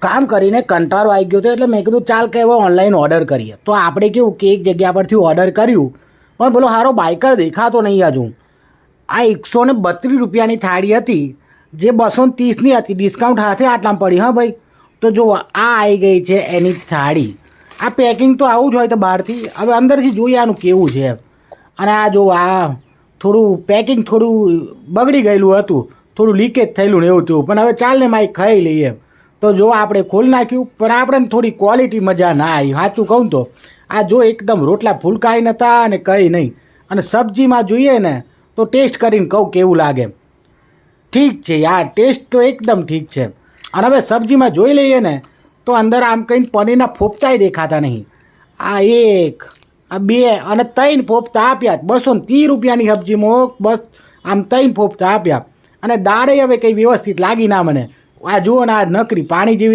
કામ કરીને કંટાળો આવી ગયો હતો એટલે મેં કીધું ચાલ કે હવે ઓનલાઈન ઓર્ડર કરીએ. તો આપણે કેવું કે એક જગ્યા પરથી ઓર્ડર કર્યું પણ પેલો સારો બાઇકર દેખાતો નહીં હજુ. આ 132 રૂપિયાની થાળી હતી જે 230ની હતી, ડિસ્કાઉન્ટ હાથે આટલામાં પડી. હા ભાઈ, તો જો આ આવી ગઈ છે એની થાળી. આ પેકિંગ તો આવું જ હોય તો બહારથી. હવે અંદરથી જોઈએ આનું કેવું છે. અને આ જો આ થોડું પેકિંગ થોડું બગડી ગયેલું હતું, થોડું લીકેજ થયેલું ને એવું થયું. પણ હવે ચાલ ને માઇક ખાઈ લઈએ. તો જો આપણે ખોલી નાખ્યું પણ આપણે થોડી ક્વોલિટી મજા ના આવી. સાચું કહું તો આ જો એકદમ રોટલા ફૂલકાઈ નહોતા અને કંઈ નહીં. અને સબ્જીમાં જોઈએ ને તો ટેસ્ટ કરીને કહું કેવું લાગે. ઠીક છે યાર, ટેસ્ટ તો એકદમ ઠીક છે. અને હવે સબ્જીમાં જોઈ લઈએ ને તો અંદર આમ કંઈ પનીરના ફોફતાય દેખાતા નહીં. આ 1, આ 2 અને 3 ફોફતા આપ્યા. 230 રૂપિયાની સબ્જીમાં બસ આમ 3 ફોફતા આપ્યા. અને દાળે હવે કંઈ વ્યવસ્થિત લાગી ના મને. આ જુઓ ને આ નકરી પાણી જેવી